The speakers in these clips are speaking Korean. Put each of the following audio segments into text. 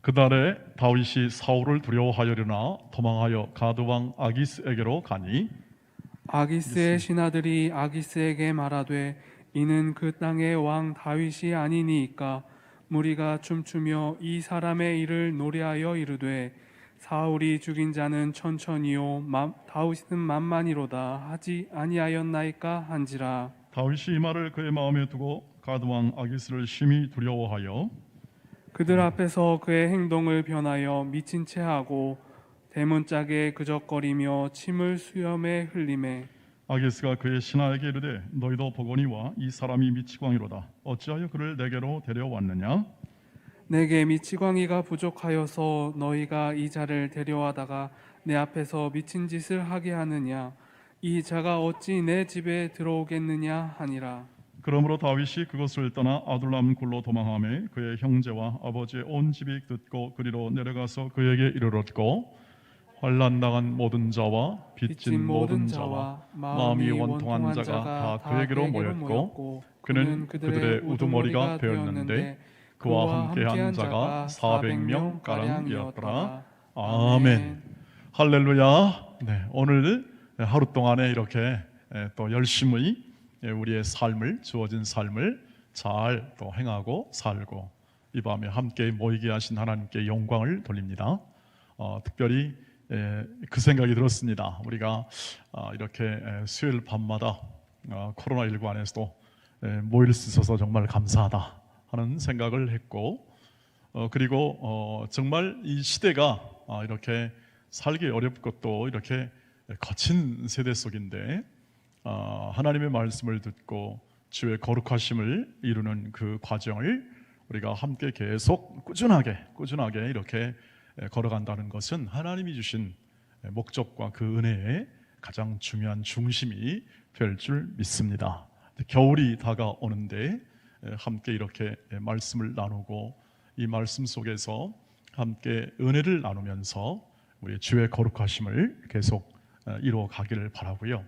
그날에 다윗이 사울을 두려워하여려나 도망하여 가드왕 아기스에게로 가니 아기스의 신하들이 아기스에게 말하되 이는 그 땅의 왕 다윗이 아니니이까. 무리가 춤추며 이 사람의 일을 노래하여 이르되 사울이 죽인 자는 천천히요 다윗은 만만이로다 하지 아니하였나이까 한지라. 다윗이 이 말을 그의 마음에 두고 가드왕 아기스를 심히 두려워하여 그들 앞에서 그의 행동을 변하여 미친 채 하고 대문짝에 그적거리며 침을 수염에 흘리매 아기스가 그의 신하에게 이르되 너희도 보거니와 이 사람이 미치광이로다. 어찌하여 그를 내게로 데려왔느냐? 내게 미치광이가 부족하여서 너희가 이 자를 데려와다가 내 앞에서 미친 짓을 하게 하느냐? 이 자가 어찌 내 집에 들어오겠느냐 하니라. 그러므로 다윗이 그것을 떠나 아둘람 굴로 도망하며 그의 형제와 아버지의 온 집이 듣고 그리로 내려가서 그에게 이르렀고 환난 당한 모든 자와 빚진 모든 자와 마음이 원통한 자가 다 그에게로 모였고 그는 그들의 우두머리가 되었는데 그와 함께한 자가 400명 가량이었더라. 아멘. 할렐루야. 네, 오늘 하루 동안에 이렇게 또 열심히 우리의 삶을, 주어진 삶을 잘 또 행하고 살고 이 밤에 함께 모이게 하신 하나님께 영광을 돌립니다. 특별히 그 생각이 들었습니다. 우리가 이렇게 수요일 밤마다 코로나19 안에서도 모일 수 있어서 정말 감사하다 하는 생각을 했고, 그리고 정말 이 시대가 이렇게 살기 어렵고 또 이렇게 거친 세대 속인데 하나님의 말씀을 듣고 주의 거룩하심을 이루는 그 과정을 우리가 함께 계속 꾸준하게 이렇게 걸어간다는 것은 하나님이 주신 목적과 그 은혜의 가장 중요한 중심이 될 줄 믿습니다. 겨울이 다가오는데 함께 이렇게 말씀을 나누고 이 말씀 속에서 함께 은혜를 나누면서 우리 주의 거룩하심을 계속 이루어 가기를 바라고요.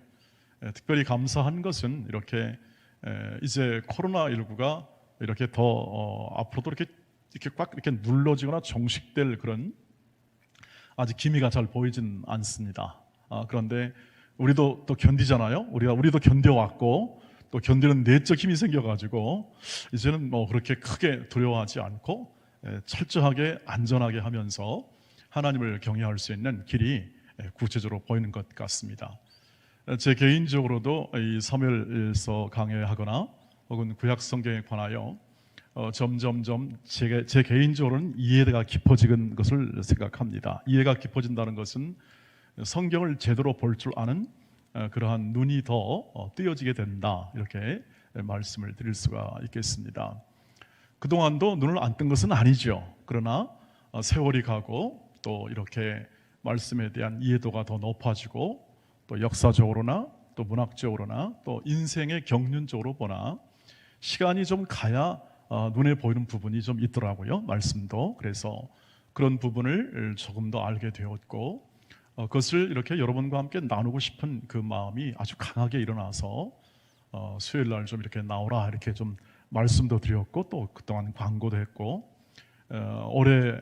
특별히 감사한 것은 이렇게 이제 코로나19가 이렇게 더 앞으로도 이렇게 꽉 이렇게 눌러지거나 종식될 그런 아직 기미가 잘 보이진 않습니다. 그런데 우리도 또 견디잖아요. 우리도 견뎌왔고 또 견디는 내적 힘이 생겨가지고 이제는 뭐 그렇게 크게 두려워하지 않고 철저하게 안전하게 하면서 하나님을 경외할 수 있는 길이 구체적으로 보이는 것 같습니다. 제 개인적으로도 이 사무엘서 강해하거나 혹은 구약 성경에 관하여 점점점 제 개인적으로는 이해가 깊어지는 것을 생각합니다. 이해가 깊어진다는 것은 성경을 제대로 볼 줄 아는 그러한 눈이 더 뜨여지게 된다, 이렇게 말씀을 드릴 수가 있겠습니다. 그동안도 눈을 안 뜬 것은 아니죠. 그러나 세월이 가고 또 이렇게 말씀에 대한 이해도가 더 높아지고 또 역사적으로나 또 문학적으로나 또 인생의 경륜적으로 보나 시간이 좀 가야 눈에 보이는 부분이 좀 있더라고요. 말씀도. 그래서 그런 부분을 조금 더 알게 되었고 그것을 이렇게 여러분과 함께 나누고 싶은 그 마음이 아주 강하게 일어나서 수요일 날 좀 이렇게 나오라 이렇게 좀 말씀도 드렸고 또 그동안 광고도 했고 올해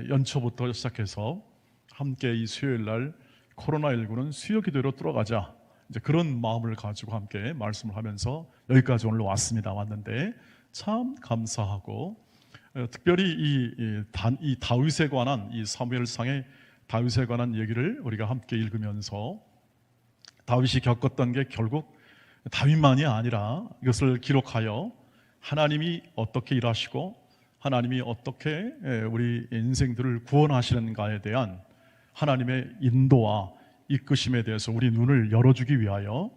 연초부터 시작해서 함께 이 수요일 날 코로나19는 수요 기도로 뚫어가자, 이제 그런 마음을 가지고 함께 말씀을 하면서 여기까지 오늘 왔는데 참 감사하고 특별히 이 다윗에 관한 이 사무엘상의 다윗에 관한 얘기를 우리가 함께 읽으면서 다윗이 겪었던 게 결국 다윗만이 아니라 이것을 기록하여 하나님이 어떻게 일하시고 하나님이 어떻게 우리 인생들을 구원하시는가에 대한 하나님의 인도와 이끄심에 대해서 우리 눈을 열어주기 위하여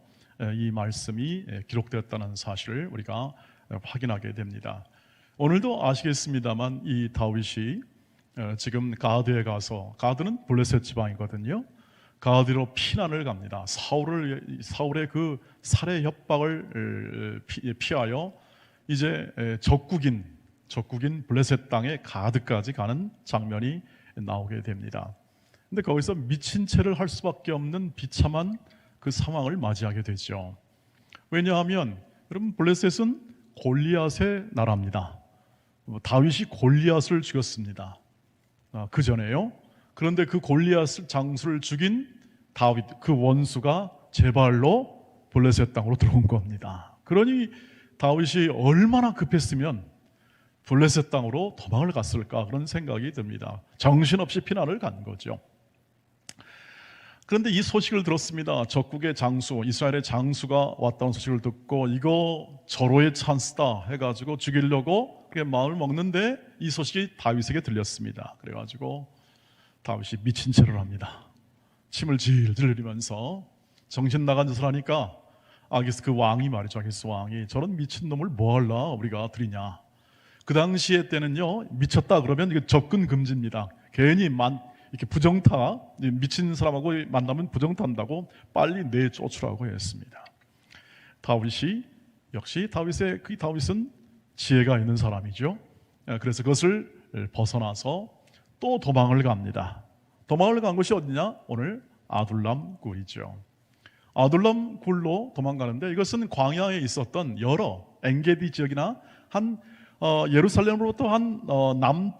이 말씀이 기록되었다는 사실을 우리가 확인하게 됩니다. 오늘도 아시겠습니다만 이 다윗이 지금 가드에 가서, 가드는 블레셋 지방이거든요. 가드로 피난을 갑니다. 사울의 그 살해 협박을 피하여 이제 적국인 블레셋 땅의 가드까지 가는 장면이 나오게 됩니다. 근데 거기서 미친 채를 할 수밖에 없는 비참한 그 상황을 맞이하게 되죠. 왜냐하면 여러분, 블레셋은 골리앗의 나라입니다. 다윗이 골리앗을 죽였습니다. 그 전에요. 그런데 그 골리앗 장수를 죽인 다윗, 그 원수가 제 발로 블레셋 땅으로 들어온 겁니다. 그러니 다윗이 얼마나 급했으면 블레셋 땅으로 도망을 갔을까 그런 생각이 듭니다. 정신없이 피난을 간 거죠. 그런데 이 소식을 들었습니다. 적국의 장수, 이스라엘의 장수가 왔다는 소식을 듣고 이거 절호의 찬스다 해가지고 죽이려고 그렇게 마음을 먹는데 이 소식이 다윗에게 들렸습니다. 그래가지고 다윗이 미친 채를 합니다. 침을 질질 흘리면서 정신 나간 짓을 하니까 아기스 그 왕이 말이죠. 아기스 왕이 저런 미친 놈을 뭐 할라 우리가 드리냐. 그 당시에 때는요 미쳤다 그러면 이게 접근 금지입니다. 괜히 이렇게 부정타, 미친 사람하고 만나면 부정탄다고 빨리 내쫓으라고 했습니다. 다윗이 역시 다윗은 지혜가 있는 사람이죠. 그래서 그것을 벗어나서 또 도망을 갑니다. 도망을 간 곳이 어디냐? 오늘 아둘람 굴이죠. 아둘람 굴로 도망가는데 이것은 광야에 있었던 여러 엔게디 지역이나 한 예루살렘으로부터 한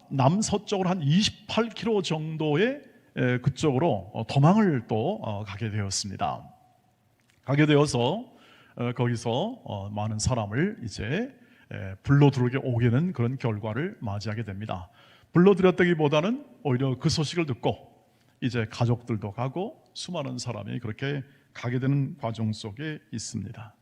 남서쪽으로 한 28km 정도의 그쪽으로 도망을 또 가게 되었습니다. 가게 되어서 거기서 많은 사람을 이제 불러들여오게 오게 된 그런 결과를 맞이하게 됩니다. 불러들였다기보다는 오히려 그 소식을 듣고 이제 가족들도 가고 수많은 사람이 그렇게 가게 되는 과정 속에 있습니다.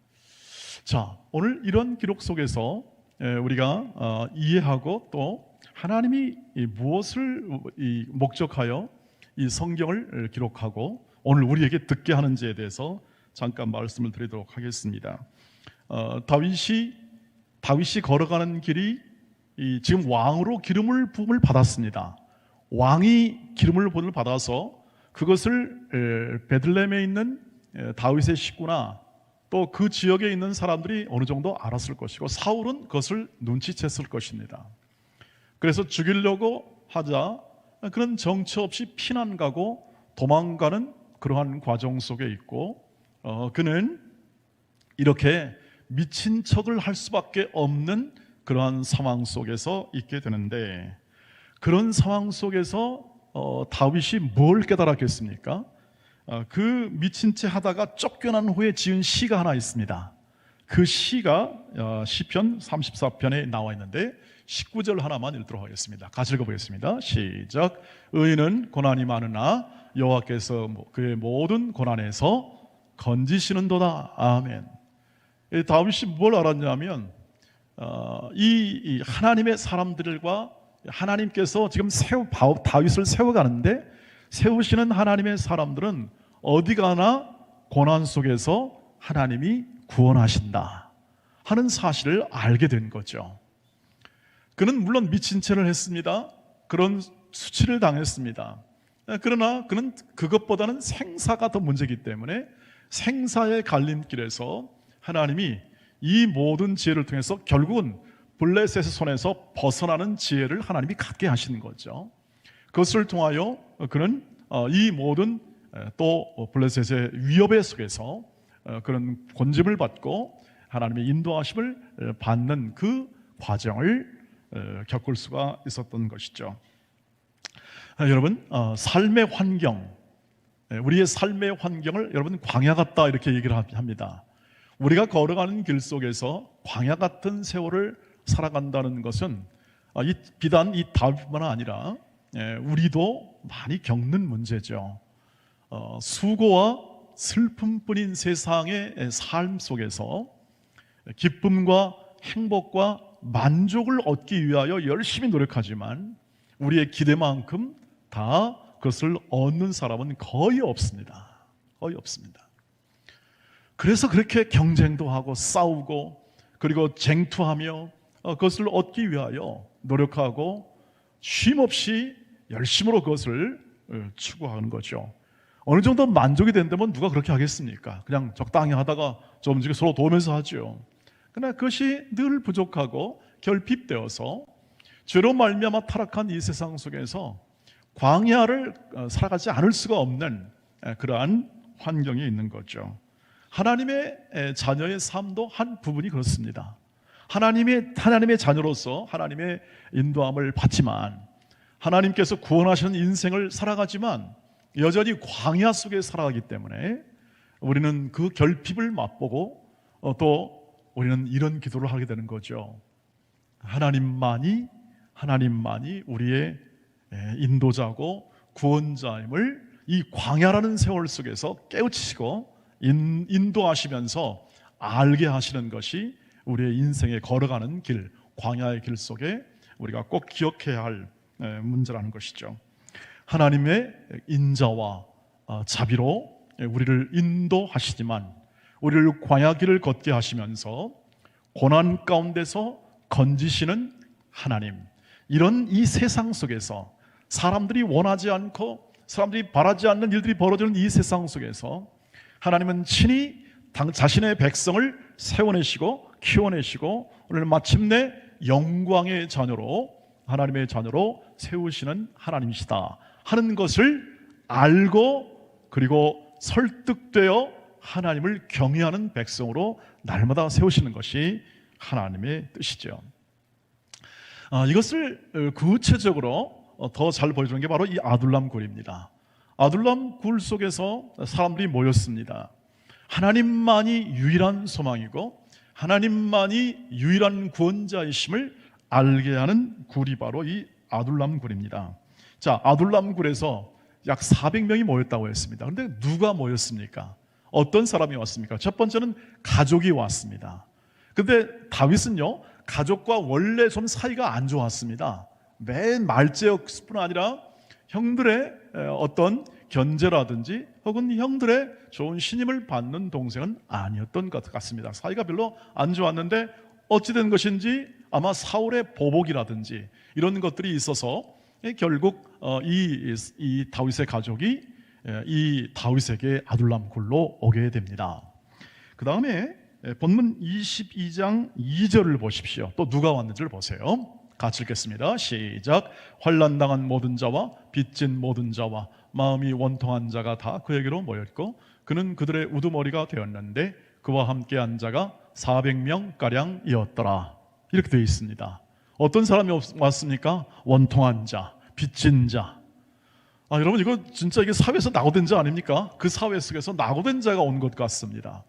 자, 오늘 이런 기록 속에서 우리가 이해하고 또 하나님이 무엇을 목적하여 이 성경을 기록하고 오늘 우리에게 듣게 하는지에 대해서 잠깐 말씀을 드리도록 하겠습니다. 다윗이 걸어가는 길이 지금 왕으로 기름을 부음을 받았습니다. 왕이 기름을 부음을 받아서 그것을 베들레헴에 있는 다윗의 식구나 또 그 지역에 있는 사람들이 어느 정도 알았을 것이고 사울은 그것을 눈치챘을 것입니다. 그래서 죽이려고 하자 그런 정처 없이 피난 가고 도망가는 그러한 과정 속에 있고 그는 이렇게 미친 척을 할 수밖에 없는 그러한 상황 속에서 있게 되는데 그런 상황 속에서 다윗이 뭘 깨달았겠습니까? 그 미친 채 하다가 쫓겨난 후에 지은 시가 하나 있습니다. 그 시가 시편 34편에 나와 있는데 19절 하나만 읽도록 하겠습니다. 같이 읽어보겠습니다. 시작. 의인은 고난이 많으나 여호와께서 그의 모든 고난에서 건지시는도다. 아멘. 다윗이 뭘 알았냐면 이 하나님의 사람들과 하나님께서 지금 다윗을 세워가는데 세우시는 하나님의 사람들은 어디 가나 고난 속에서 하나님이 구원하신다 하는 사실을 알게 된 거죠. 그는 물론 미친 채를 했습니다. 그런 수치를 당했습니다. 그러나 그는 그것보다는 생사가 더 문제이기 때문에 생사의 갈림길에서 하나님이 이 모든 지혜를 통해서 결국은 블레셋의 손에서 벗어나는 지혜를 하나님이 갖게 하시는 거죠. 그것을 통하여 그는 이 모든 또 블레셋의 위협의 속에서 그런 권짐을 받고 하나님의 인도하심을 받는 그 과정을 겪을 수가 있었던 것이죠. 여러분, 삶의 환경, 우리의 삶의 환경을 여러분 광야 같다 이렇게 얘기를 합니다. 우리가 걸어가는 길 속에서 광야 같은 세월을 살아간다는 것은 비단 이 다윗뿐만 아니라 우리도 많이 겪는 문제죠. 수고와 슬픔뿐인 세상의 삶 속에서 기쁨과 행복과 만족을 얻기 위하여 열심히 노력하지만 우리의 기대만큼 다 그것을 얻는 사람은 거의 없습니다. 거의 없습니다. 그래서 그렇게 경쟁도 하고 싸우고 그리고 쟁투하며 그것을 얻기 위하여 노력하고 쉼없이 열심으로 그것을 추구하는 거죠. 어느 정도 만족이 된다면 누가 그렇게 하겠습니까? 그냥 적당히 하다가 조금씩 서로 도우면서 하죠. 그러나 그것이 늘 부족하고 결핍되어서 죄로 말미암아 타락한 이 세상 속에서 광야를 살아가지 않을 수가 없는 그러한 환경에 있는 거죠. 하나님의 자녀의 삶도 한 부분이 그렇습니다. 하나님의 자녀로서 하나님의 인도함을 받지만 하나님께서 구원하시는 인생을 살아가지만 여전히 광야 속에 살아가기 때문에 우리는 그 결핍을 맛보고 또 우리는 이런 기도를 하게 되는 거죠. 하나님만이 우리의 인도자고 구원자임을 이 광야라는 세월 속에서 깨우치시고 인도하시면서 알게 하시는 것이 우리의 인생에 걸어가는 길, 광야의 길 속에 우리가 꼭 기억해야 할 문제라는 것이죠. 하나님의 인자와 자비로 우리를 인도하시지만 우리를 광야 길을 걷게 하시면서 고난 가운데서 건지시는 하나님, 이런 이 세상 속에서 사람들이 원하지 않고 사람들이 바라지 않는 일들이 벌어지는 이 세상 속에서 하나님은 친히 자신의 백성을 세워내시고 키워내시고 오늘 마침내 영광의 자녀로, 하나님의 자녀로 세우시는 하나님이시다 하는 것을 알고 그리고 설득되어 하나님을 경외하는 백성으로 날마다 세우시는 것이 하나님의 뜻이죠. 이것을 구체적으로 더 잘 보여주는 게 바로 이 아둘람 굴입니다. 아둘람 굴 속에서 사람들이 모였습니다. 하나님만이 유일한 소망이고 하나님만이 유일한 구원자이심을 알게 하는 굴이 바로 이 아둘람 굴입니다. 자, 아둘람 굴에서 약 400명이 모였다고 했습니다. 그런데 누가 모였습니까? 어떤 사람이 왔습니까? 첫 번째는 가족이 왔습니다. 근데 다윗은요, 가족과 원래 좀 사이가 안 좋았습니다. 맨 말째였을 뿐 아니라 형들의 어떤 견제라든지 혹은 형들의 좋은 신임을 받는 동생은 아니었던 것 같습니다. 사이가 별로 안 좋았는데 어찌된 것인지 아마 사울의 보복이라든지 이런 것들이 있어서 결국 이 다윗의 가족이 이 다윗에게 아둘람 굴로 오게 됩니다. 그 다음에 본문 22장 2절을 보십시오. 또 누가 왔는지를 보세요. 같이 읽겠습니다. 시작. 환난당한 모든 자와 빚진 모든 자와 마음이 원통한 자가 다 그에게로 모였고 그는 그들의 우두머리가 되었는데 그와 함께 한 자가 400명가량이었더라. 이렇게 되어 있습니다. 어떤 사람이 왔습니까? 원통한 자, 빚진 자. 여러분, 이거 진짜 이게 사회에서 낙오된 자 아닙니까? 그 사회 속에서 낙오된 자가 온 것 같습니다.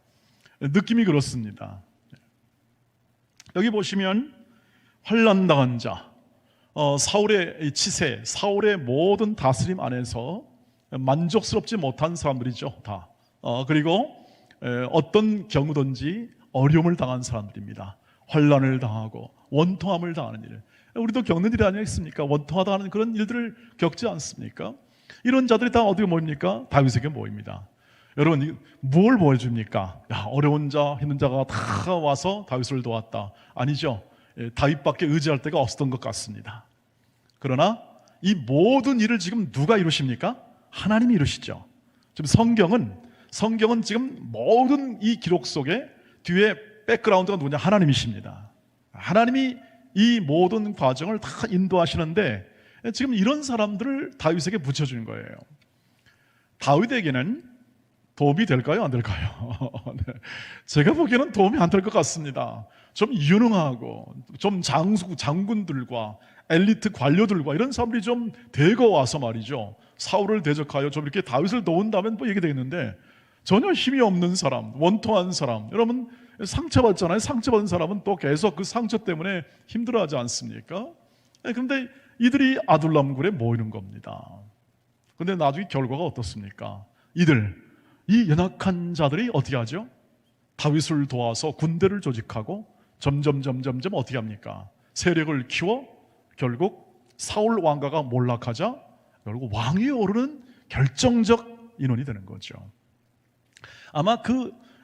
느낌이 그렇습니다. 여기 보시면 환난당한 자, 사울의 치세, 사울의 모든 다스림 안에서 만족스럽지 못한 사람들이죠, 다. 그리고 어떤 경우든지 어려움을 당한 사람들입니다. 환난을 당하고 원통함을 당하는 일, 우리도 겪는 일이 아니겠습니까? 원통하다는 그런 일들을 겪지 않습니까? 이런 자들이 다 어디에 모입니까? 다윗에게 모입니다. 여러분, 뭘 보여줍니까? 어려운 자, 힘든 자가 다 와서 다윗을 도왔다. 아니죠. 다윗밖에 의지할 데가 없었던 것 같습니다. 그러나 이 모든 일을 지금 누가 이루십니까? 하나님이 이루시죠. 지금 성경은 지금 모든 이 기록 속에 뒤에 백그라운드가 누구냐? 하나님이십니다. 하나님이 이 모든 과정을 다 인도하시는데 지금 이런 사람들을 다윗에게 붙여주는 거예요. 다윗에게는 도움이 될까요? 안 될까요? 네. 제가 보기에는 도움이 안 될 것 같습니다. 좀 유능하고 좀 장군들과 엘리트 관료들과 이런 사람들이 좀 대거 와서 말이죠, 사울을 대적하여 좀 이렇게 다윗을 도운다면 뭐 얘기되겠는데 전혀 힘이 없는 사람, 원통한 사람, 여러분 상처받잖아요. 상처받은 사람은 또 계속 그 상처 때문에 힘들어하지 않습니까? 그런데 이들이 아둘람굴에 모이는 겁니다. 그런데 나중에 결과가 어떻습니까? 이 연약한 자들이 어떻게 하죠? 다윗을 도와서 군대를 조직하고 점점 어떻게 합니까? 세력을 키워 결국 사울 왕가가 몰락하자 결국 왕위에 오르는 결정적 인원이 되는 거죠. 아마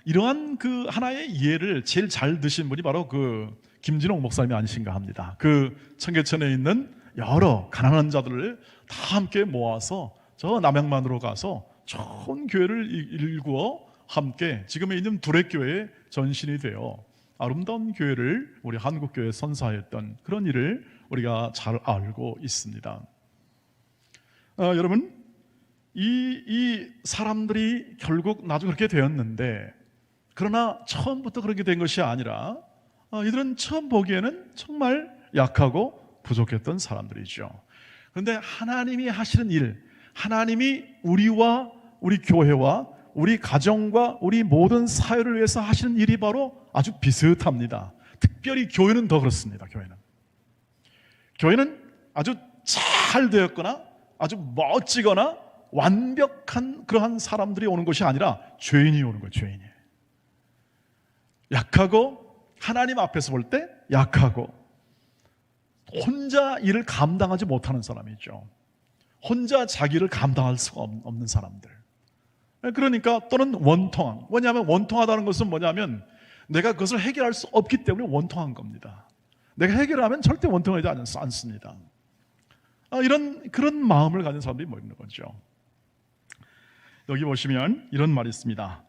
이러한 그 하나의 이해를 제일 잘 드신 분이 바로 그 김진홍 목사님이 아니신가 합니다. 그 청계천에 있는 여러 가난한 자들을 다 함께 모아서 저 남양만으로 가서 좋은 교회를 일구어 함께 지금에 있는 두레교회의 전신이 되어 아름다운 교회를 우리 한국교회에 선사했던 그런 일을 우리가 잘 알고 있습니다. 여러분, 이 사람들이 결국 나중에 그렇게 되었는데, 그러나 처음부터 그렇게 된 것이 아니라 이들은 처음 보기에는 정말 약하고 부족했던 사람들이죠. 그런데 하나님이 하시는 일, 하나님이 우리와 우리 교회와 우리 가정과 우리 모든 사회를 위해서 하시는 일이 바로 아주 비슷합니다. 특별히 교회는 더 그렇습니다. 교회는 아주 잘 되었거나 아주 멋지거나 완벽한 그러한 사람들이 오는 것이 아니라 죄인이 오는 거예요. 죄인이. 약하고 하나님 앞에서 볼 때 약하고 혼자 일을 감당하지 못하는 사람이죠. 혼자 자기를 감당할 수가 없는 사람들. 그러니까 또는 원통함. 뭐냐면 원통하다는 것은 뭐냐면 내가 그것을 해결할 수 없기 때문에 원통한 겁니다. 내가 해결하면 절대 원통하지 않습니다. 그런 마음을 가진 사람들이 모이는 거죠. 여기 보시면 이런 말이 있습니다.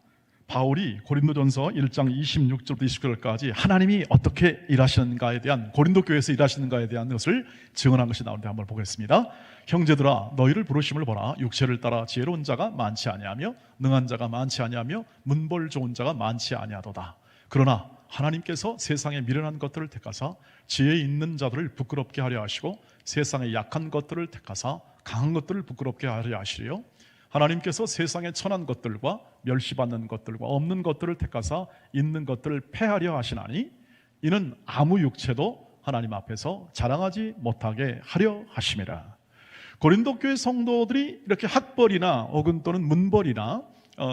바울이 고린도전서 1장 26절부터 29절까지 하나님이 어떻게 일하시는가에 대한, 고린도 교회에서 일하시는가에 대한 것을 증언한 것이 나오는데 한번 보겠습니다. 형제들아, 너희를 부르심을 보라. 육체를 따라 지혜로운 자가 많지 아니하며 능한 자가 많지 아니하며 문벌 좋은 자가 많지 아니하도다. 그러나 하나님께서 세상에 미련한 것들을 택하사 지혜 있는 자들을 부끄럽게 하려 하시고 세상에 약한 것들을 택하사 강한 것들을 부끄럽게 하려 하시려. 하나님께서 세상에 천한 것들과 멸시받는 것들과 없는 것들을 택하사 있는 것들을 패하려 하시나니 이는 아무 육체도 하나님 앞에서 자랑하지 못하게 하려 하심이라. 고린도 교회 성도들이 이렇게 학벌이나 혹은 또는 문벌이나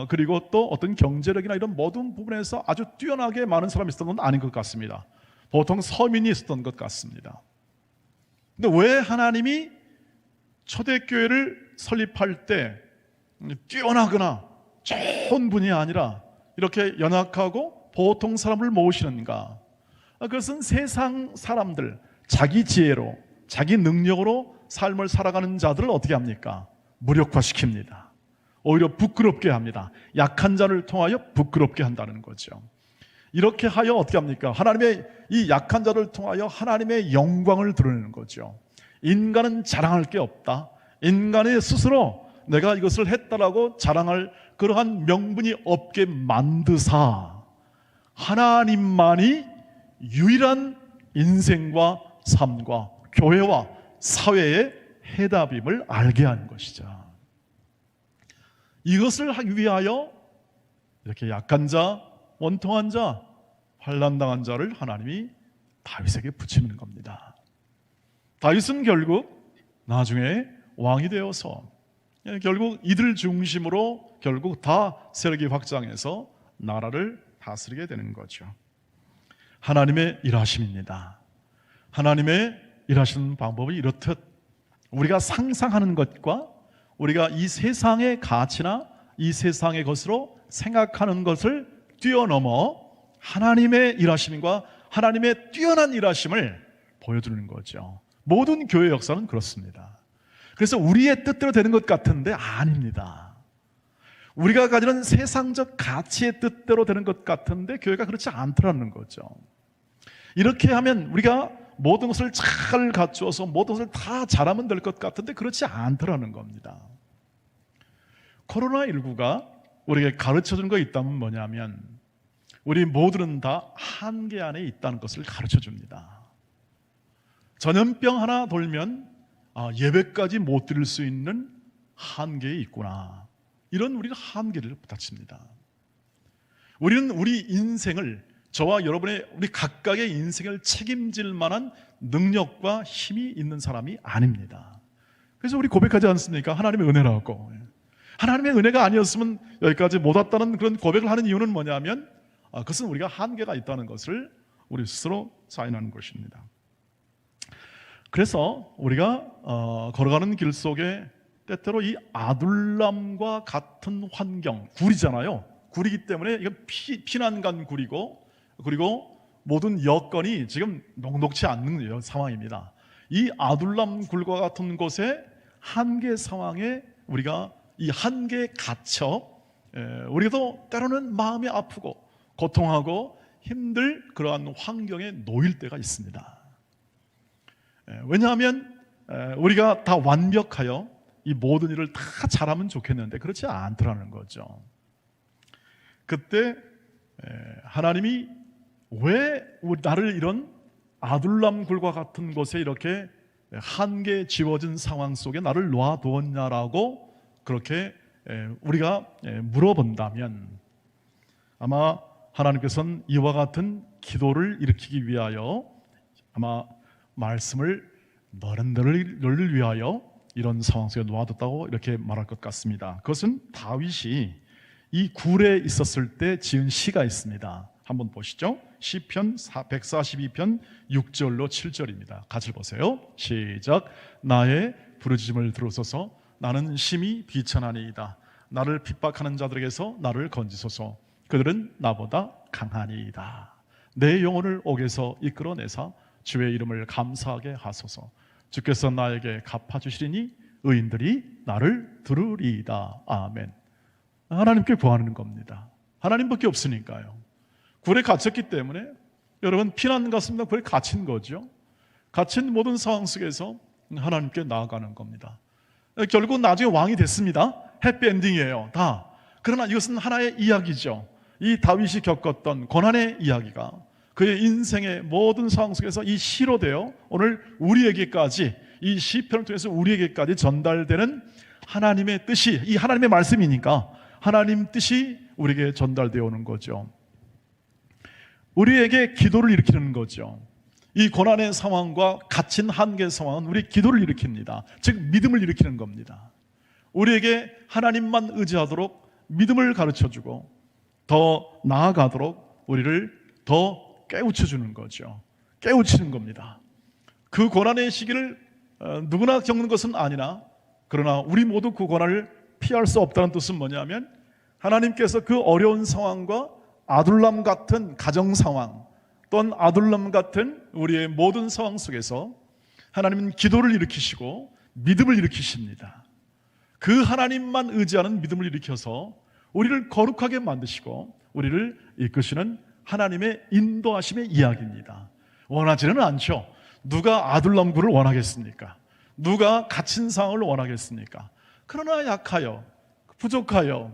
그리고 또 어떤 경제력이나 이런 모든 부분에서 아주 뛰어나게 많은 사람이 있었던 건 아닌 것 같습니다. 보통 서민이 있었던 것 같습니다. 근데 왜 하나님이 초대교회를 설립할 때 뛰어나거나 좋은 분이 아니라 이렇게 연약하고 보통 사람을 모으시는가? 그것은 세상 사람들, 자기 지혜로, 자기 능력으로 삶을 살아가는 자들을 어떻게 합니까? 무력화시킵니다. 오히려 부끄럽게 합니다. 약한 자를 통하여 부끄럽게 한다는 거죠. 이렇게 하여 어떻게 합니까? 하나님의 이 약한 자를 통하여 하나님의 영광을 드러내는 거죠. 인간은 자랑할 게 없다. 인간의 스스로 내가 이것을 했다라고 자랑할 그러한 명분이 없게 만드사 하나님만이 유일한 인생과 삶과 교회와 사회의 해답임을 알게 하는 것이죠. 이것을 하기 위하여 이렇게 약한 자, 원통한 자, 환난당한 자를 하나님이 다윗에게 붙이는 겁니다. 다윗은 결국 나중에 왕이 되어서 결국 이들 중심으로 결국 다 세력이 확장해서 나라를 다스리게 되는 거죠. 하나님의 일하심입니다. 하나님의 일하시는 방법이 이렇듯 우리가 상상하는 것과 우리가 이 세상의 가치나 이 세상의 것으로 생각하는 것을 뛰어넘어 하나님의 일하심과 하나님의 뛰어난 일하심을 보여주는 거죠. 모든 교회 역사는 그렇습니다. 그래서 우리의 뜻대로 되는 것 같은데 아닙니다. 우리가 가지는 세상적 가치의 뜻대로 되는 것 같은데 교회가 그렇지 않더라는 거죠. 이렇게 하면 우리가 모든 것을 잘 갖추어서 모든 것을 다 잘하면 될 것 같은데 그렇지 않더라는 겁니다. 코로나19가 우리에게 가르쳐주는 거 있다면 뭐냐면 우리 모두는 다 한계 안에 있다는 것을 가르쳐줍니다. 전염병 하나 돌면 예배까지 못 드릴 수 있는 한계에 있구나. 이런 우리가 한계를 부닥칩니다. 우리는 우리 인생을, 저와 여러분의 우리 각각의 인생을 책임질 만한 능력과 힘이 있는 사람이 아닙니다. 그래서 우리 고백하지 않습니까? 하나님의 은혜라고. 하나님의 은혜가 아니었으면 여기까지 못 왔다는 그런 고백을 하는 이유는 뭐냐면 그것은 우리가 한계가 있다는 것을 우리 스스로 사인하는 것입니다. 그래서 우리가 걸어가는 길 속에 때때로 이 아둘람과 같은 환경, 굴이잖아요. 굴이기 때문에 이건 피난간 굴이고 그리고 모든 여건이 지금 녹록치 않는 상황입니다. 이 아둘람 굴과 같은 곳에 한계 상황에 우리가 이 한계에 갇혀 우리도 때로는 마음이 아프고 고통하고 힘들 그러한 환경에 놓일 때가 있습니다. 왜냐하면 우리가 다 완벽하여 이 모든 일을 다 잘하면 좋겠는데 그렇지 않더라는 거죠. 그때 하나님이 왜 나를 이런 아둘람 굴과 같은 곳에 이렇게 한계 지워진 상황 속에 나를 놔두었냐라고 그렇게 우리가 물어본다면 아마 하나님께서는 이와 같은 기도를 일으키기 위하여 아마 말씀을 너를 위하여 이런 상황 속에 놓아뒀다고 이렇게 말할 것 같습니다. 그것은 다윗이 이 굴에 있었을 때 지은 시가 있습니다. 한번 보시죠. 시편 142편 6절로 7절입니다. 같이 보세요. 시작. 나의 부르짖음을 들으소서. 나는 심히 비천하니이다. 나를 핍박하는 자들에게서 나를 건지소서. 그들은 나보다 강하니이다. 내 영혼을 옥에서 이끌어내사 주의 이름을 감사하게 하소서. 주께서 나에게 갚아주시리니 의인들이 나를 들으리이다. 아멘. 하나님께 구하는 겁니다. 하나님밖에 없으니까요. 굴에 갇혔기 때문에 여러분 피난 갔습니다. 굴에 갇힌 거죠. 갇힌 모든 상황 속에서 하나님께 나아가는 겁니다. 결국 나중에 왕이 됐습니다. 해피엔딩이에요. 다. 그러나 이것은 하나의 이야기죠. 이 다윗이 겪었던 고난의 이야기가 그의 인생의 모든 상황 속에서 이 시로 되어 오늘 우리에게까지 이 시편을 통해서 우리에게까지 전달되는 하나님의 뜻이 이 하나님의 말씀이니까 하나님 뜻이 우리에게 전달되어 오는 거죠. 우리에게 기도를 일으키는 거죠. 이 고난의 상황과 갇힌 한계의 상황은 우리 기도를 일으킵니다. 즉 믿음을 일으키는 겁니다. 우리에게 하나님만 의지하도록 믿음을 가르쳐주고 더 나아가도록 우리를 더 깨우쳐주는 거죠. 깨우치는 겁니다. 그 고난의 시기를 누구나 겪는 것은 아니나 그러나 우리 모두 그 고난을 피할 수 없다는 뜻은 뭐냐면 하나님께서 그 어려운 상황과 아둘람 같은 가정 상황 또는 아둘람 같은 우리의 모든 상황 속에서 하나님은 기도를 일으키시고 믿음을 일으키십니다. 그 하나님만 의지하는 믿음을 일으켜서 우리를 거룩하게 만드시고 우리를 이끄시는 하나님의 인도하심의 이야기입니다. 원하지는 않죠. 누가 아둘람 굴을 원하겠습니까? 누가 갇힌 상황을 원하겠습니까? 그러나 약하여 부족하여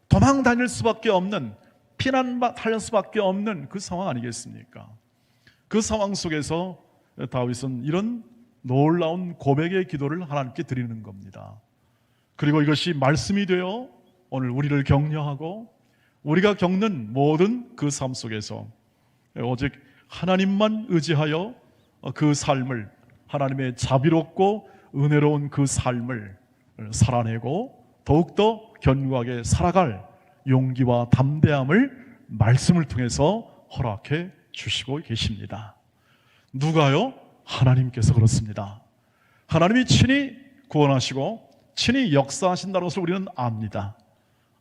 도망 다닐 수밖에 없는 피난할 수밖에 없는 그 상황 아니겠습니까? 그 상황 속에서 다윗은 이런 놀라운 고백의 기도를 하나님께 드리는 겁니다. 그리고 이것이 말씀이 되어 오늘 우리를 격려하고 우리가 겪는 모든 그 삶 속에서 오직 하나님만 의지하여 그 삶을 하나님의 자비롭고 은혜로운 그 삶을 살아내고 더욱더 견고하게 살아갈 용기와 담대함을 말씀을 통해서 허락해 주시고 계십니다. 누가요? 하나님께서 그렇습니다. 하나님이 친히 구원하시고 친히 역사하신다는 것을 우리는 압니다.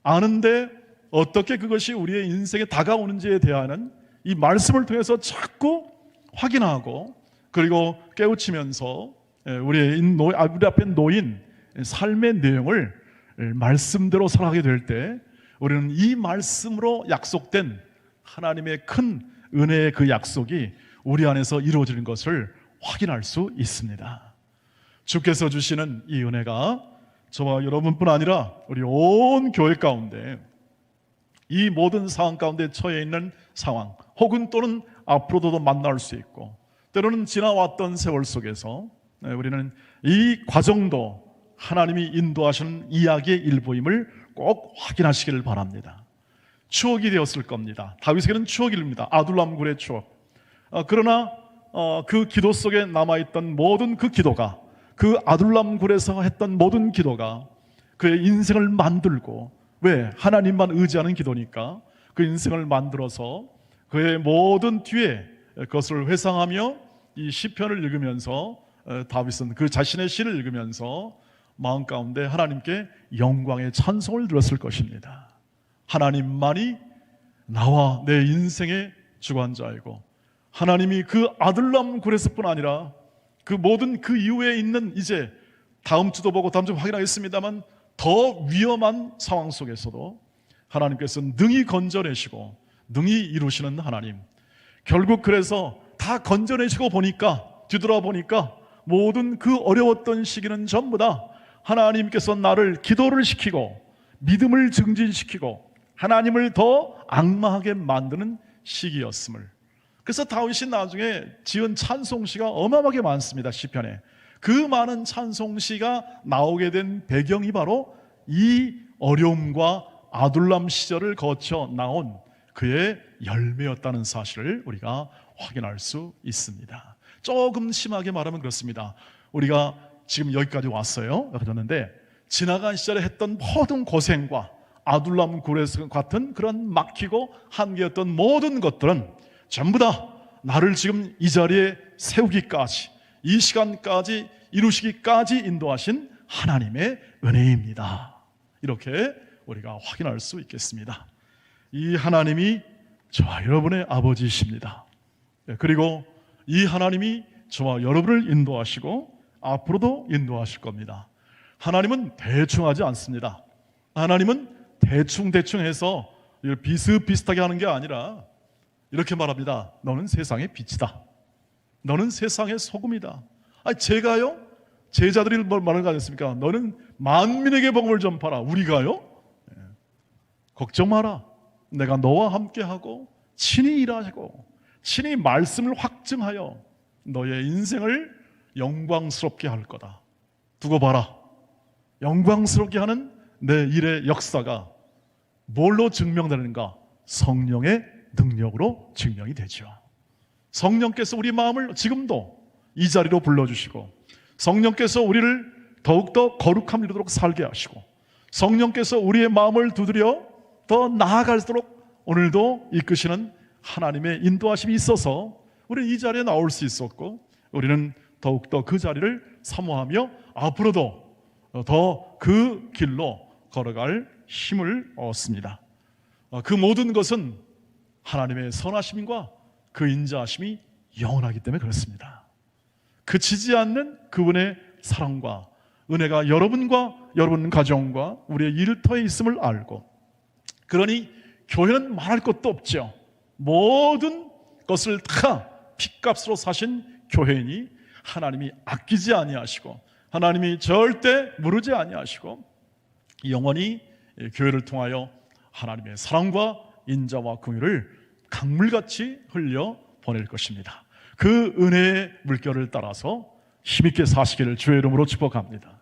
아는데 어떻게 그것이 우리의 인생에 다가오는지에 대한 이 말씀을 통해서 자꾸 확인하고 그리고 깨우치면서 우리 앞에 놓인 삶의 내용을 말씀대로 살아가게 될 때 우리는 이 말씀으로 약속된 하나님의 큰 은혜의 그 약속이 우리 안에서 이루어지는 것을 확인할 수 있습니다. 주께서 주시는 이 은혜가 저와 여러분뿐 아니라 우리 온 교회 가운데 이 모든 상황 가운데 처해 있는 상황 혹은 또는 앞으로도 만날 수 있고 때로는 지나왔던 세월 속에서 우리는 이 과정도 하나님이 인도하시는 이야기의 일부임을 꼭 확인하시기를 바랍니다. 추억이 되었을 겁니다. 다윗에게는 추억입니다. 아둘람 굴의 추억. 그러나 그 기도 속에 남아있던 모든 그 기도가 그 아둘람 굴에서 했던 모든 기도가 그의 인생을 만들고 왜? 하나님만 의지하는 기도니까 그 인생을 만들어서 그의 모든 뒤에 그것을 회상하며 이 시편을 읽으면서 다윗은 그 자신의 시를 읽으면서 마음 가운데 하나님께 영광의 찬송을 들었을 것입니다. 하나님만이 나와 내 인생의 주관자이고 하나님이 그 아둘람 굴에서뿐 아니라 그 모든 그 이후에 있는 이제 다음 주도 보고 다음 주 확인하겠습니다만 더 위험한 상황 속에서도 하나님께서 능히 건져내시고 능히 이루시는 하나님. 결국 그래서 다 건져내시고 보니까 뒤돌아보니까 모든 그 어려웠던 시기는 전부 다 하나님께서 나를 기도를 시키고 믿음을 증진시키고 하나님을 더 앙망하게 만드는 시기였음을 그래서 다윗이 나중에 지은 찬송시가 어마어마하게 많습니다. 시편에. 그 많은 찬송시가 나오게 된 배경이 바로 이 어려움과 아둘람 시절을 거쳐 나온 그의 열매였다는 사실을 우리가 확인할 수 있습니다. 조금 심하게 말하면 그렇습니다. 우리가 지금 여기까지 왔어요. 그러는데 지나간 시절에 했던 모든 고생과 아둘람 굴에 같은 그런 막히고 한계였던 모든 것들은 전부 다 나를 지금 이 자리에 세우기까지, 이 시간까지 이루시기까지 인도하신 하나님의 은혜입니다. 이렇게 우리가 확인할 수 있겠습니다. 이 하나님이 저와 여러분의 아버지이십니다. 그리고 이 하나님이 저와 여러분을 인도하시고 앞으로도 인도하실 겁니다. 하나님은 대충 하지 않습니다. 하나님은 대충 해서 비슷비슷하게 하는 게 아니라 이렇게 말합니다. 너는 세상의 빛이다. 너는 세상의 소금이다. 제가요? 제자들이 뭘 말을 하셨습니까? 너는 만민에게 복음을 전파라. 우리가요? 걱정 마라. 내가 너와 함께하고 친히 일하고 친히 말씀을 확증하여 너의 인생을 영광스럽게 할 거다. 두고 봐라. 영광스럽게 하는 내 일의 역사가 뭘로 증명되는가? 성령의 능력으로 증명이 되죠. 성령께서 우리 마음을 지금도 이 자리로 불러주시고, 성령께서 우리를 더욱더 거룩함 이루도록 살게 하시고, 성령께서 우리의 마음을 두드려 더 나아갈수록 오늘도 이끄시는 하나님의 인도하심이 있어서 우리는 이 자리에 나올 수 있었고, 우리는 더욱더 그 자리를 사모하며 앞으로도 더 그 길로 걸어갈 힘을 얻습니다. 그 모든 것은 하나님의 선하심과 그 인자하심이 영원하기 때문에 그렇습니다. 그치지 않는 그분의 사랑과 은혜가 여러분과 여러분 가정과 우리의 일터에 있음을 알고, 그러니 교회는 말할 것도 없죠. 모든 것을 다 핏값으로 사신 교회인이 하나님이 아끼지 아니하시고 하나님이 절대 무르지 아니하시고 영원히 교회를 통하여 하나님의 사랑과 인자와 긍휼을 강물같이 흘려 보낼 것입니다. 그 은혜의 물결을 따라서 힘있게 사시기를 주의 이름으로 축복합니다.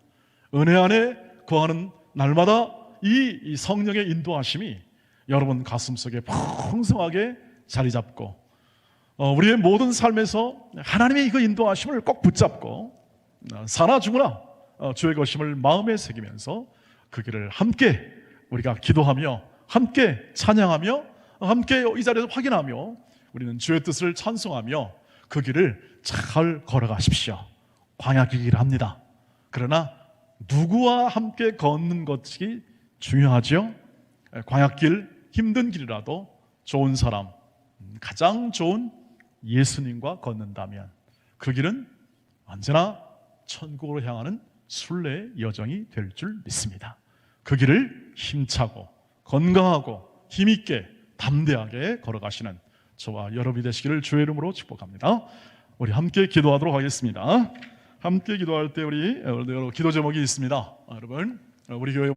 은혜 안에 거하는 날마다 이 성령의 인도하심이 여러분 가슴속에 풍성하게 자리 잡고 우리의 모든 삶에서 하나님의 그 인도하심을 꼭 붙잡고 사나 죽으나 주의 것임을 마음에 새기면서 그 길을 함께 우리가 기도하며 함께 찬양하며 함께 이 자리에서 확인하며 우리는 주의 뜻을 찬송하며 그 길을 잘 걸어가십시오. 광야길이라 합니다. 그러나 누구와 함께 걷는 것이 중요하죠. 광야길 힘든 길이라도 좋은 사람, 가장 좋은 예수님과 걷는다면 그 길은 언제나 천국으로 향하는 순례의 여정이 될 줄 믿습니다. 그 길을 힘차고 건강하고 힘있게 담대하게 걸어가시는 저와 여러분이 되시기를 주의 이름으로 축복합니다. 우리 함께 기도하도록 하겠습니다. 함께 기도할 때 우리 기도 제목이 있습니다. 여러분, 우리 교회